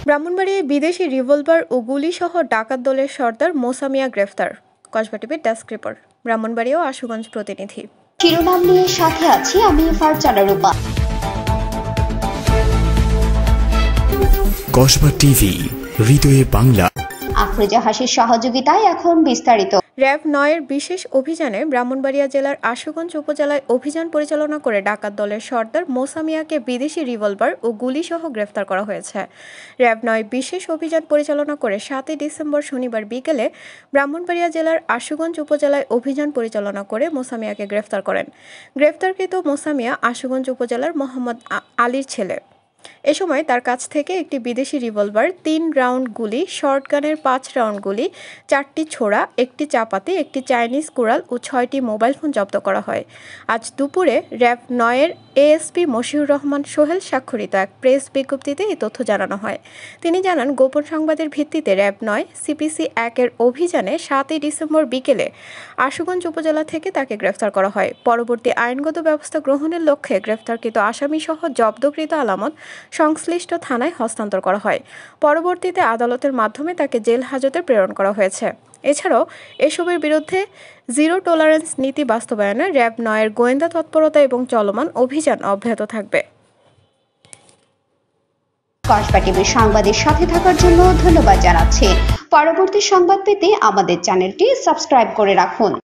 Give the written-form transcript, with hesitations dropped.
ব্রাহ্মণবাড়িয়ায় বিদেশি রিভলভার ও গুলিসহ ডাকাত দলের সর্দার মোসা মিয়া গ্রেফতার। কসবা টিভির ডেস্ক রিপোর্ট। ব্রাহ্মণবাড়িয়া ও আশুগঞ্জ প্রতিনিধি। শিরোনাম নিয়ে সাথে আছি আমি ফারজানা রূপা। কসবা টিভি, হৃদয়ে বাংলা। আফরোজা হাসির সহযোগিতায় এখন বিস্তারিত। র্যাব ৯-এর বিশেষ অভিযানে ব্রাহ্মণবাড়িয়া জেলার আশুগঞ্জ উপজেলায় অভিযান পরিচালনা করে ডাকাত দলের সর্দার মোসা মিয়াকে বিদেশি রিভলভার ও গুলিসহ গ্রেফতার করা হয়েছে। র্যাব ৯ বিশেষ অভিযান পরিচালনা করে ৭ ডিসেম্বর শনিবার বিকেলে ব্রাহ্মণবাড়িয়া জেলার আশুগঞ্জ উপজেলায় অভিযান পরিচালনা করে মোসা মিয়াকে গ্রেফতার করেন। গ্রেফতারকৃত মোসা মিয়া আশুগঞ্জ উপজেলার মোহাম্মদ আলীর ছেলে। এ সময় তার কাছ থেকে একটি বিদেশি রিভলভার, ৩ রাউন্ড গুলি, শর্টগানের ৫ রাউন্ড গুলি, ৪টি ছোড়া, একটি চাপাতি, একটি চাইনিজ কুড়াল ও ৬টি মোবাইল ফোন জব্দ করা হয়। আজ দুপুরে র্যাব ৯-এর এএসপি মশিউর রহমান সোহেল স্বাক্ষরিত এক প্রেস বিজ্ঞপ্তিতে এই তথ্য জানানো হয়। তিনি জানান, গোপন সংবাদের ভিত্তিতে র্যাব ৯ সিপিসি ১-এর অভিযানে ৭ ডিসেম্বর বিকেলে আশুগঞ্জ উপজেলা থেকে তাকে গ্রেফতার করা হয়। পরবর্তী আইনগত ব্যবস্থা গ্রহণের লক্ষ্যে গ্রেফতারকৃত আসামিসহ জব্দকৃত আলামত সংশ্লিষ্ট থানায় হস্তান্তর করা হয়। পরবর্তীতে আদালতের মাধ্যমে তাকে জেল হাজতে প্রেরণ করা হয়েছে। এছাড়াও এসবের বিরুদ্ধে জিরো টলারেন্স নীতি বাস্তবায়নে র্যাব ৯-এর গোয়েন্দা তৎপরতা এবং চলমান অভিযান অব্যাহত থাকবে। কসবা টিভির সংবাদের সাথে থাকার জন্য ধন্যবাদ জানাচ্ছি। পরবর্তী সংবাদ পেতে আমাদের চ্যানেলটি সাবস্ক্রাইব করে রাখুন।